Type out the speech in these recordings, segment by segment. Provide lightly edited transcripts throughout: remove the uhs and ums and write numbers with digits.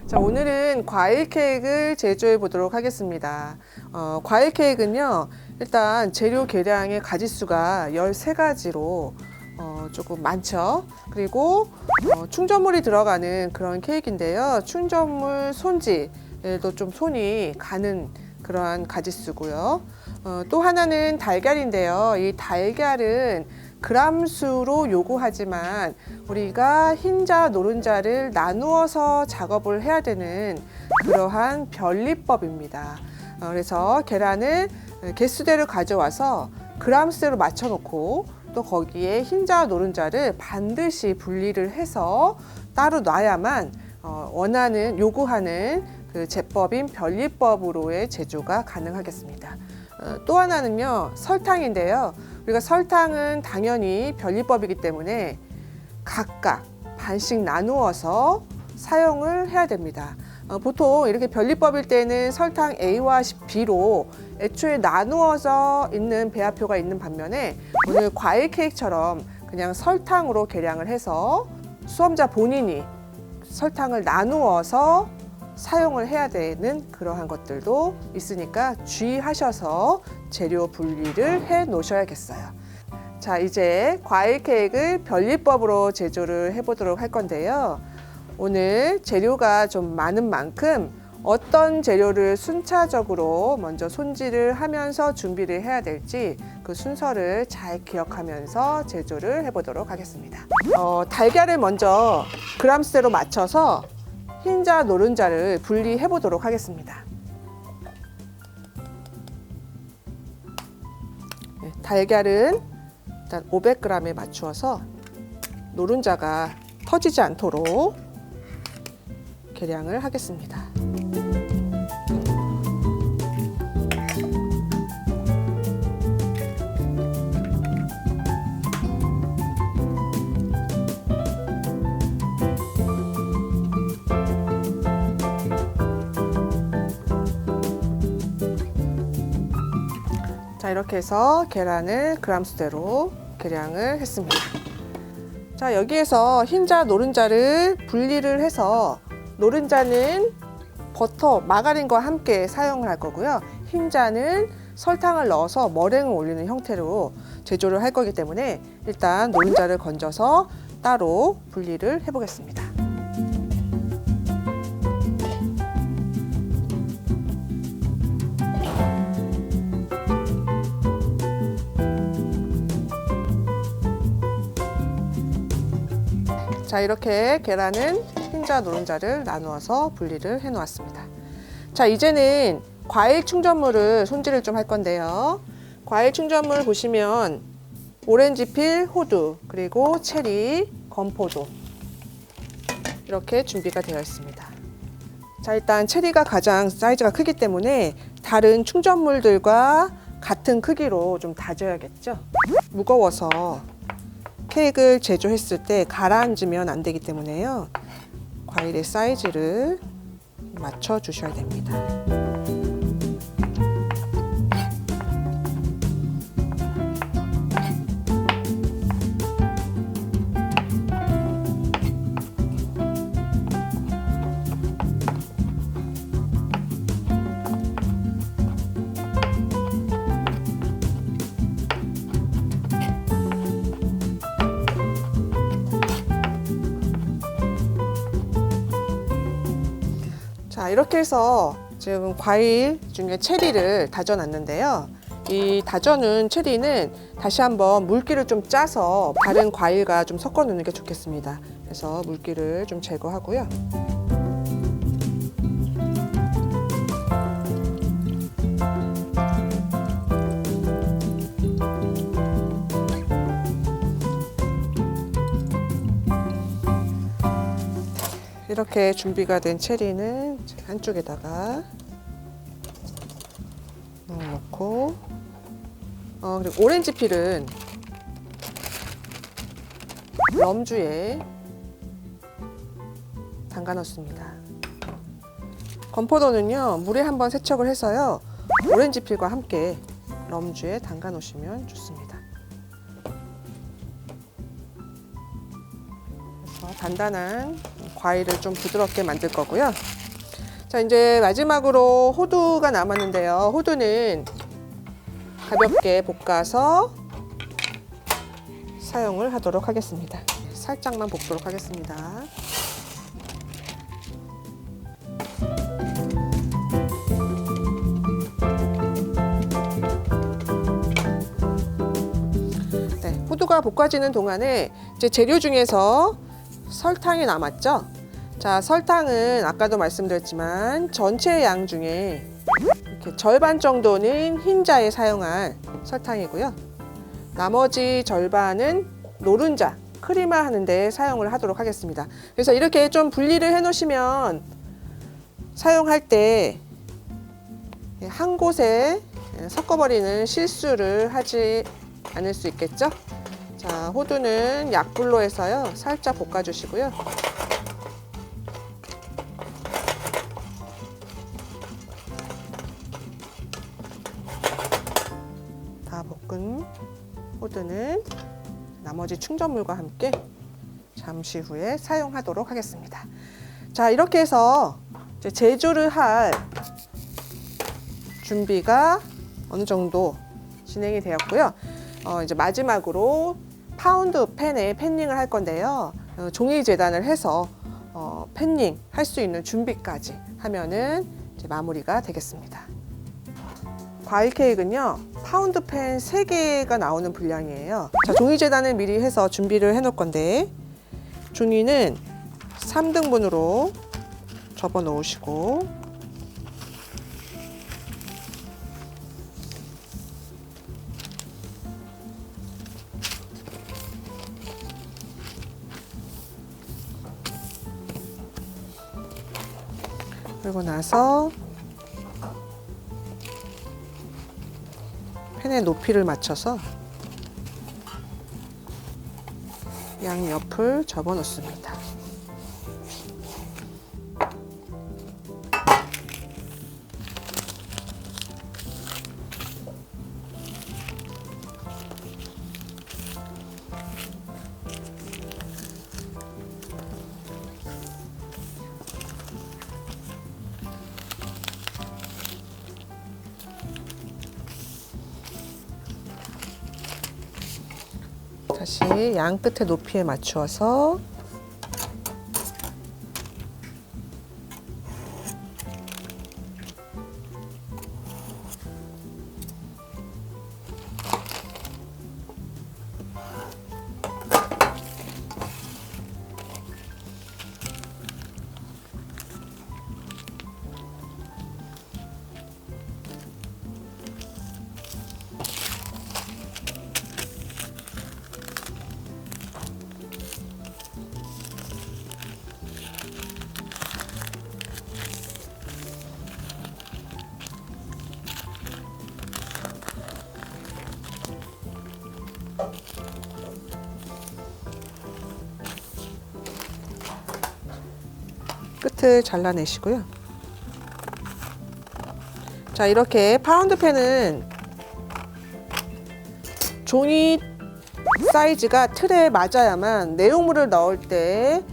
자, 오늘은 과일 케이크를 제조해 보도록 하겠습니다. 과일 케이크는요, 일단 재료 계량의 가짓수가 13가지로 조금 많죠. 그리고 충전물이 들어가는 그런 케이크인데요. 충전물 손질도 좀 손이 가는 그러한 가짓수고요. 또 하나는 달걀인데요. 이 달걀은 그람수로 요구하지만 우리가 흰자, 노른자를 나누어서 작업을 해야 되는 그러한 변리법입니다. 그래서 계란을 개수대로 가져와서 그람수대로 맞춰놓고 또 거기에 흰자, 노른자를 반드시 분리를 해서 따로 놔야만 원하는, 요구하는 그 제법인 변리법으로의 제조가 가능하겠습니다. 또 하나는요, 설탕인데요. 우리가 설탕은 당연히 변리법이기 때문에 각각 반씩 나누어서 사용을 해야 됩니다. 보통 이렇게 변리법일 때는 설탕 A와 B로 애초에 나누어서 있는 배합표가 있는 반면에 오늘 과일 케이크처럼 그냥 설탕으로 계량을 해서 수험자 본인이 설탕을 나누어서 사용을 해야 되는 그러한 것들도 있으니까 주의하셔서 재료 분리를 해 놓으셔야겠어요. 자, 이제 과일 케이크를 변리법으로 제조를 해 보도록 할 건데요. 오늘 재료가 좀 많은 만큼 어떤 재료를 순차적으로 먼저 손질을 하면서 준비를 해야 될지 그 순서를 잘 기억하면서 제조를 해 보도록 하겠습니다. 달걀을 먼저 그람수대로 맞춰서 흰자, 노른자를 분리해 보도록 하겠습니다. 달걀은 일단 500g에 맞추어서 노른자가 터지지 않도록 계량을 하겠습니다. 자, 이렇게 해서 계란을 그람수대로 계량을 했습니다. 자, 여기에서 흰자, 노른자를 분리를 해서 노른자는 버터, 마가린과 함께 사용을 할 거고요. 흰자는 설탕을 넣어서 머랭을 올리는 형태로 제조를 할 거기 때문에 일단 노른자를 건져서 따로 분리를 해 보겠습니다. 자, 이렇게 계란은 흰자, 노른자를 나누어서 분리를 해 놓았습니다. 자, 이제는 과일 충전물을 손질을 좀 할 건데요. 과일 충전물 보시면 오렌지필, 호두, 그리고 체리, 건포도 이렇게 준비가 되어 있습니다. 자, 일단 체리가 가장 사이즈가 크기 때문에 다른 충전물들과 같은 크기로 좀 다져야겠죠. 무거워서 케이크를 제조했을 때 가라앉으면 안 되기 때문에요. 과일의 사이즈를 맞춰 주셔야 됩니다. 자, 이렇게 해서 지금 과일 중에 체리를 다져 놨는데요. 이 다져놓은 체리는 다시 한번 물기를 좀 짜서 다른 과일과 좀 섞어 놓는 게 좋겠습니다. 그래서 물기를 좀 제거하고요. 이렇게 준비가 된 체리는 한쪽에다가 넣어놓고 그리고 오렌지 필은 럼주에 담가 넣습니다. 건포도는요 물에 한번 세척을 해서요 오렌지 필과 함께 럼주에 담가 놓으시면 좋습니다. 그래서 단단한 과일을 좀 부드럽게 만들 거고요. 자, 이제 마지막으로 호두가 남았는데요. 호두는 가볍게 볶아서 사용을 하도록 하겠습니다. 살짝만 볶도록 하겠습니다. 네, 호두가 볶아지는 동안에 이제 재료 중에서 설탕이 남았죠? 자, 설탕은 아까도 말씀드렸지만 전체 양 중에 이렇게 절반 정도는 흰자에 사용한 설탕이고요. 나머지 절반은 노른자, 크리마 하는데 사용을 하도록 하겠습니다. 그래서 이렇게 좀 분리를 해 놓으시면 사용할 때 한 곳에 섞어버리는 실수를 하지 않을 수 있겠죠? 자, 호두는 약불로 해서요. 살짝 볶아주시고요. 다 볶은 호두는 나머지 충전물과 함께 잠시 후에 사용하도록 하겠습니다. 자, 이렇게 해서 이제 제조를 할 준비가 어느 정도 진행이 되었고요. 이제 마지막으로 파운드 팬에 팬닝을 할 건데요. 종이 재단을 해서 팬닝 할 수 있는 준비까지 하면은 이제 마무리가 되겠습니다. 과일 케이크는요, 파운드 팬 3개가 나오는 분량이에요. 자, 종이 재단을 미리 해서 준비를 해 놓을 건데, 종이는 3등분으로 접어 놓으시고, 그리고 나서 팬의 높이를 맞춰서 양옆을 접어 놓습니다. 다시 양 끝의 높이에 맞추어서 끝을 잘라내시고요. 자, 이렇게 파운드 펜은 종이 사이즈가 틀에 맞아야만 내용물을 넣을 때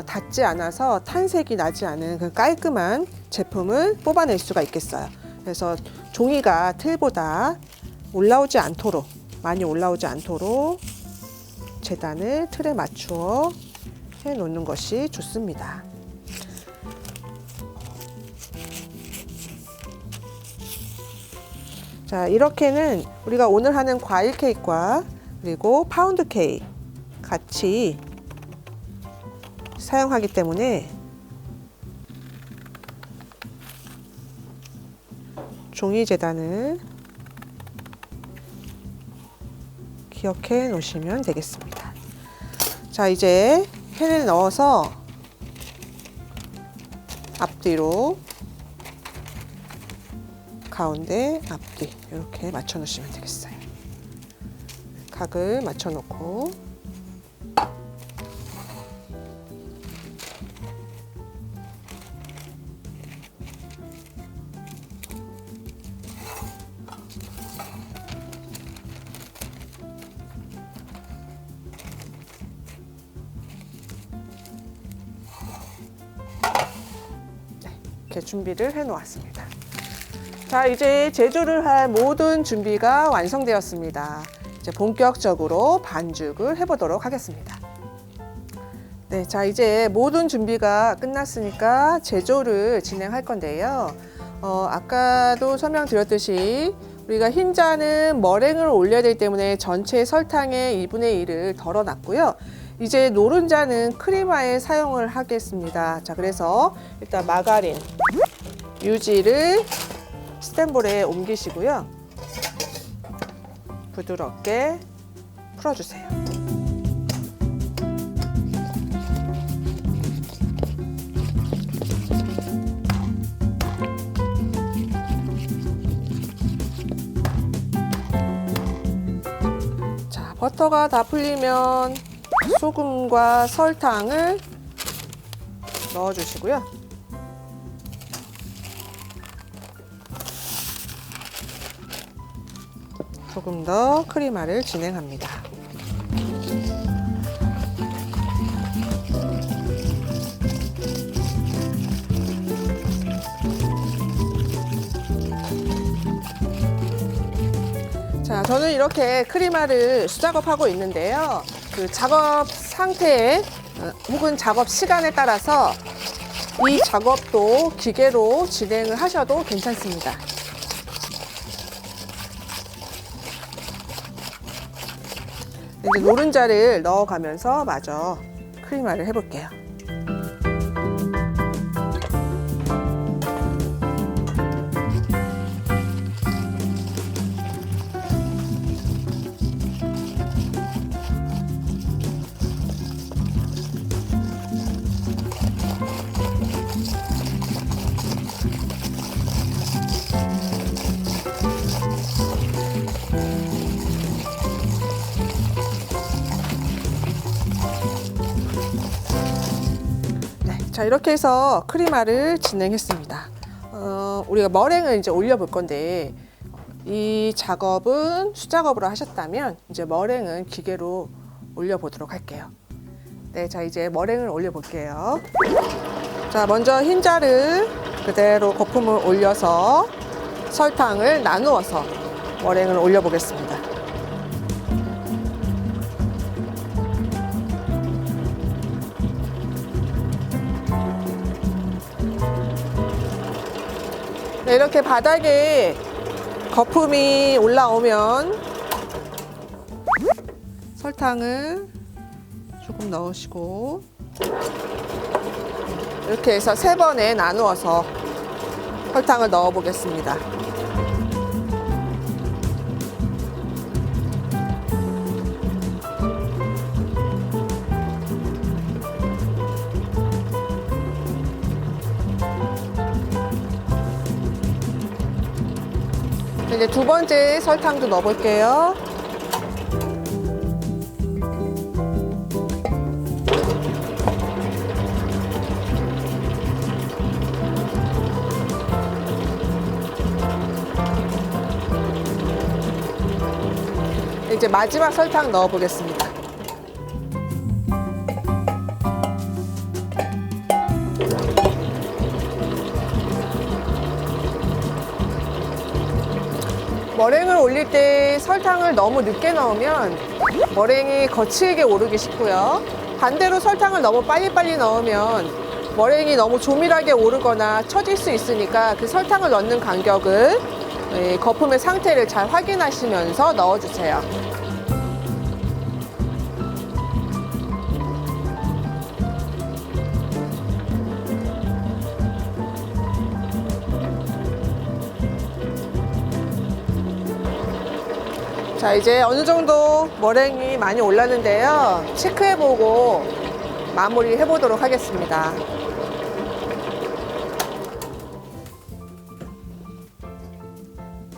닿지 않아서 탄색이 나지 않은 그 깔끔한 제품을 뽑아낼 수가 있겠어요. 그래서 종이가 틀보다 올라오지 않도록, 많이 올라오지 않도록 재단을 틀에 맞추어 해 놓는 것이 좋습니다. 자, 이렇게는 우리가 오늘 하는 과일 케이크와 그리고 파운드 케이크 같이 사용하기 때문에 종이 재단을 기억해 놓으시면 되겠습니다. 자, 이제 팬을 넣어서 앞뒤로 가운데, 앞뒤 이렇게 맞춰 놓으시면 되겠어요. 각을 맞춰 놓고 이렇게 준비를 해 놓았습니다. 자, 이제 제조를 할 모든 준비가 완성되었습니다. 이제 본격적으로 반죽을 해 보도록 하겠습니다. 네, 자, 이제 모든 준비가 끝났으니까 제조를 진행할 건데요. 아까도 설명드렸듯이 우리가 흰자는 머랭을 올려야 되기 때문에 전체 설탕의 2분의 1을 덜어놨고요. 이제 노른자는 크리마에 사용을 하겠습니다. 자, 그래서 일단 마가린, 유지를 스텐볼에 옮기시고요. 부드럽게 풀어주세요. 자, 버터가 다 풀리면 소금과 설탕을 넣어주시고요. 조금 더 크리마를 진행합니다. 자, 저는 이렇게 크리마를 수작업하고 있는데요. 그 작업 상태에 혹은 작업 시간에 따라서 이 작업도 기계로 진행을 하셔도 괜찮습니다. 이제 노른자를 넣어가면서 마저 크리마를 해볼게요. 자, 이렇게 해서 크리마를 진행했습니다. 우리가 머랭을 이제 올려볼 건데 이 작업은 수작업으로 하셨다면 이제 머랭은 기계로 올려보도록 할게요. 네, 자, 이제 머랭을 올려볼게요. 자, 먼저 흰자를 그대로 거품을 올려서 설탕을 나누어서 머랭을 올려보겠습니다. 네, 이렇게 바닥에 거품이 올라오면 설탕을 조금 넣으시고 이렇게 해서 3번에 나누어서 설탕을 넣어 보겠습니다. 이제 2번째 설탕도 넣어 볼게요. 이제 마지막 설탕 넣어 보겠습니다. 머랭을 올릴 때 설탕을 너무 늦게 넣으면 머랭이 거칠게 오르기 쉽고요. 반대로 설탕을 너무 빨리빨리 넣으면 머랭이 너무 조밀하게 오르거나 처질 수 있으니까 그 설탕을 넣는 간격을 거품의 상태를 잘 확인하시면서 넣어주세요. 자, 이제 어느 정도 머랭이 많이 올랐는데요. 체크해보고 마무리 해보도록 하겠습니다.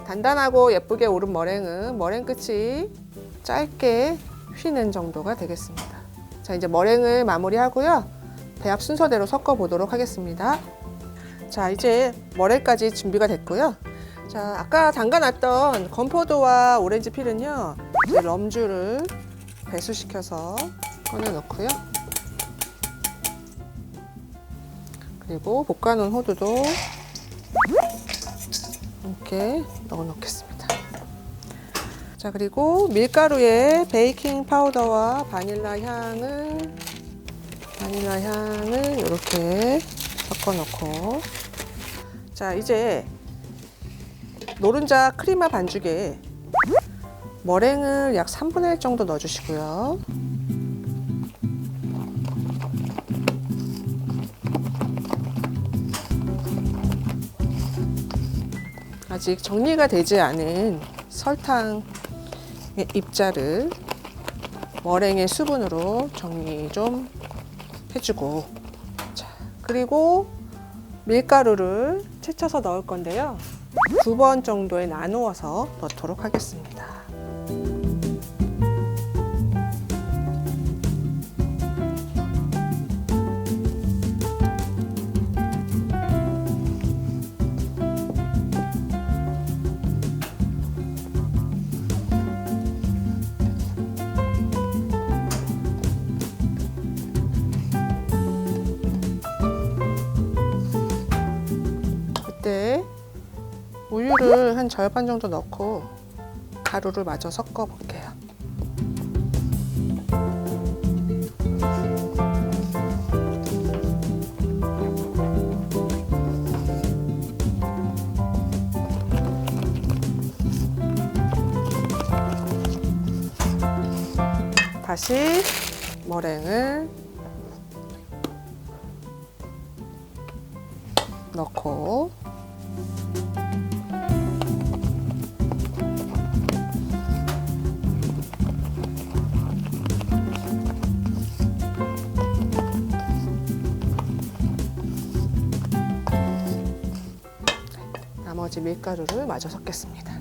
단단하고 예쁘게 오른 머랭은 머랭 끝이 짧게 휘는 정도가 되겠습니다. 자, 이제 머랭을 마무리하고요. 배합 순서대로 섞어 보도록 하겠습니다. 자, 이제 머랭까지 준비가 됐고요. 자, 아까 담가놨던 건포도와 오렌지 필은요, 이제 럼주를 배수시켜서 꺼내 넣고요. 그리고 볶아놓은 호두도 이렇게 넣어 놓겠습니다. 자, 그리고 밀가루에 베이킹 파우더와 바닐라 향을 이렇게 섞어 놓고, 자, 이제 노른자 크리마 반죽에 머랭을 약 3분의 1 정도 넣어 주시고요. 아직 정리가 되지 않은 설탕의 입자를 머랭의 수분으로 정리 좀 해주고, 자, 그리고 밀가루를 채쳐서 넣을 건데요. 2번 정도에 나누어서 넣도록 하겠습니다. 우유를 한 절반 정도 넣고 가루를 마저 섞어 볼게요. 다시 머랭을 넣고, 나머지 밀가루를 마저 섞겠습니다.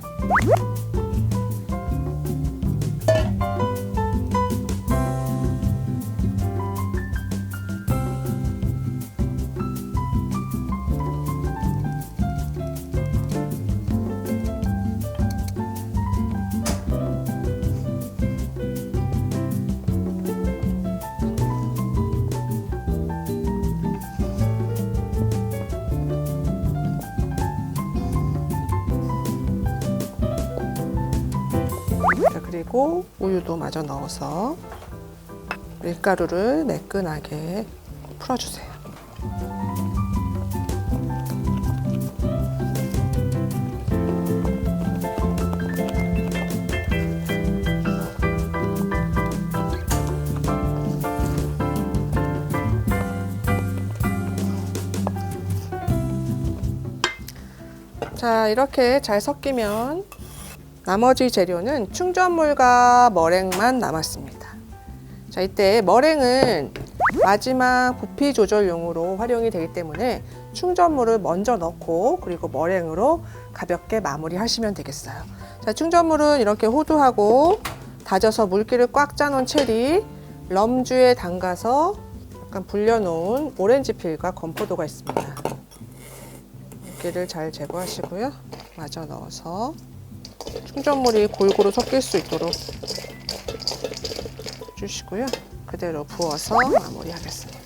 그리고 우유도 마저 넣어서 밀가루를 매끈하게 풀어주세요. 자, 이렇게 잘 섞이면 나머지 재료는 충전물과 머랭만 남았습니다. 자, 이때 머랭은 마지막 부피 조절용으로 활용이 되기 때문에 충전물을 먼저 넣고 그리고 머랭으로 가볍게 마무리하시면 되겠어요. 자, 충전물은 이렇게 호두하고 다져서 물기를 꽉 짜놓은 체리, 럼주에 담가서 약간 불려놓은 오렌지 필과 건포도가 있습니다. 물기를 잘 제거하시고요. 마저 넣어서 충전물이 골고루 섞일 수 있도록 주시고요. 그대로 부어서 마무리하겠습니다.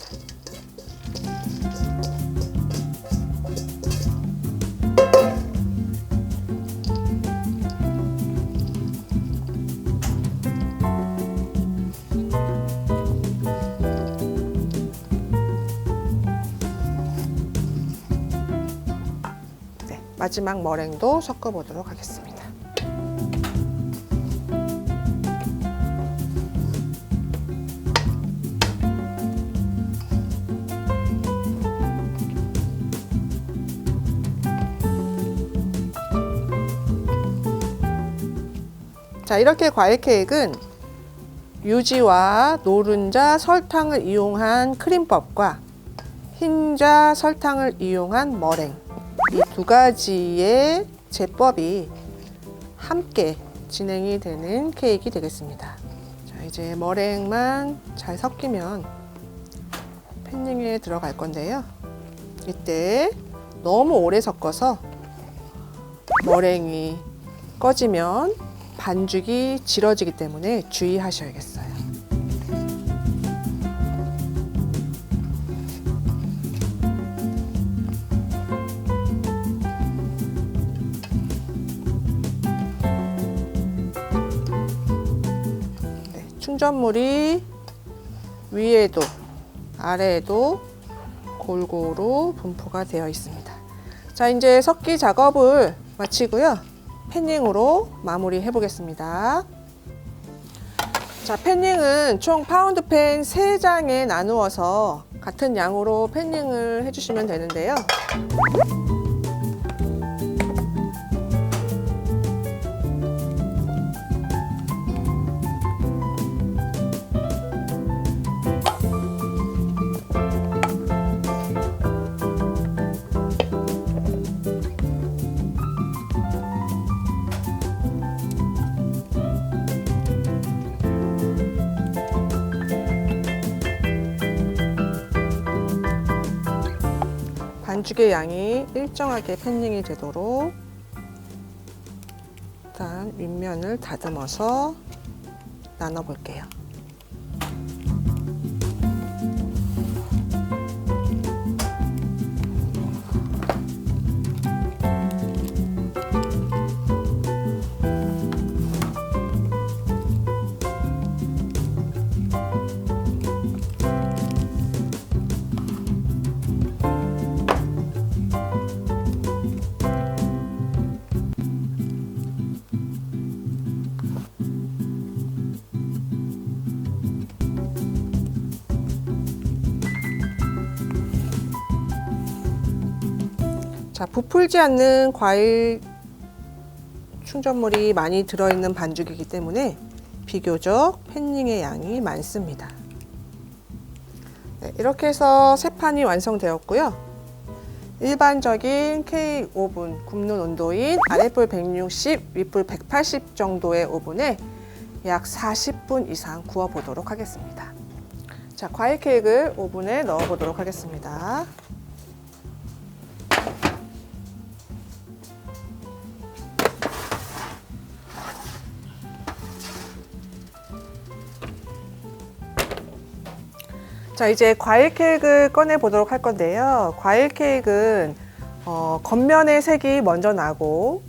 네, 마지막 머랭도 섞어 보도록 하겠습니다. 자, 이렇게 과일 케이크는 유지와 노른자, 설탕을 이용한 크림법과 흰자, 설탕을 이용한 머랭, 이 두 가지의 제법이 함께 진행이 되는 케이크 되겠습니다. 자, 이제 머랭만 잘 섞이면 팬닝에 들어갈 건데요. 이때 너무 오래 섞어서 머랭이 꺼지면 반죽이 질어지기 때문에 주의하셔야겠어요. 충전물이 위에도 아래에도 골고루 분포가 되어 있습니다. 자, 이제 섞기 작업을 마치고요. 팬닝으로 마무리해 보겠습니다. 자, 팬닝은 총 파운드팬 3장에 나누어서 같은 양으로 팬닝을 해주시면 되는데요. 반죽의 양이 일정하게 팬닝이 되도록 일단 윗면을 다듬어서 나눠 볼게요. 자, 부풀지 않는 과일 충전물이 많이 들어있는 반죽이기 때문에 비교적 팬닝의 양이 많습니다. 네, 이렇게 해서 세 판이 완성되었고요. 일반적인 케이크 오븐 굽는 온도인 아랫불 160, 윗불 180 정도의 오븐에 약 40분 이상 구워 보도록 하겠습니다. 자, 과일 케이크를 오븐에 넣어 보도록 하겠습니다. 자, 이제 과일 케이크를 꺼내 보도록 할 건데요. 과일 케이크는 겉면의 색이 먼저 나고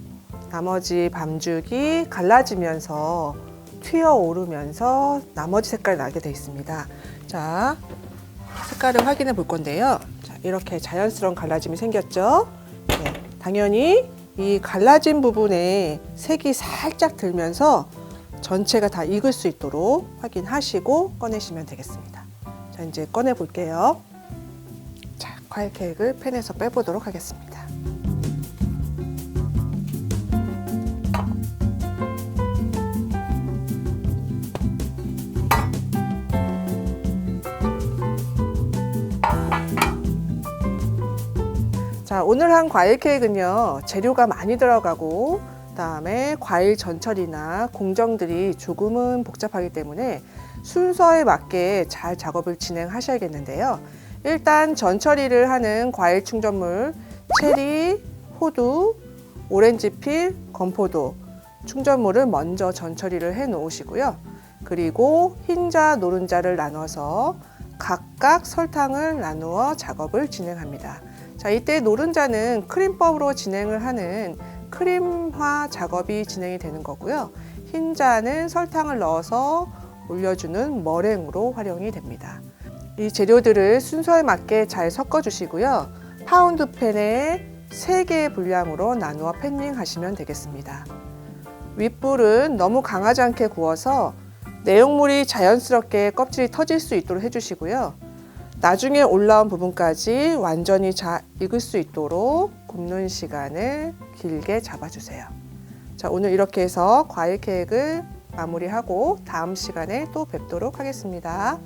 나머지 반죽이 갈라지면서 튀어 오르면서 나머지 색깔이 나게 되어 있습니다. 자, 색깔을 확인해 볼 건데요. 자, 이렇게 자연스러운 갈라짐이 생겼죠. 네, 당연히 이 갈라진 부분에 색이 살짝 들면서 전체가 다 익을 수 있도록 확인하시고 꺼내시면 되겠습니다. 자, 이제 꺼내 볼게요. 자, 과일 케이크를 팬에서 빼보도록 하겠습니다. 자, 오늘 한 과일 케이크는요, 재료가 많이 들어가고 그다음에 과일 전처리나 공정들이 조금은 복잡하기 때문에 순서에 맞게 잘 작업을 진행하셔야겠는데요. 일단 전처리를 하는 과일 충전물, 체리, 호두, 오렌지필, 건포도 충전물을 먼저 전처리를 해 놓으시고요. 그리고 흰자, 노른자를 나눠서 각각 설탕을 나누어 작업을 진행합니다. 자, 이때 노른자는 크림법으로 진행을 하는 크림화 작업이 진행이 되는 거고요. 흰자는 설탕을 넣어서 올려주는 머랭으로 활용이 됩니다. 이 재료들을 순서에 맞게 잘 섞어 주시고요. 파운드팬에 3개의 분량으로 나누어 팬닝 하시면 되겠습니다. 윗불은 너무 강하지 않게 구워서 내용물이 자연스럽게 껍질이 터질 수 있도록 해주시고요. 나중에 올라온 부분까지 완전히 잘 익을 수 있도록 굽는 시간을 길게 잡아주세요. 자, 오늘 이렇게 해서 과일 케이크를 마무리하고 다음 시간에 또 뵙도록 하겠습니다.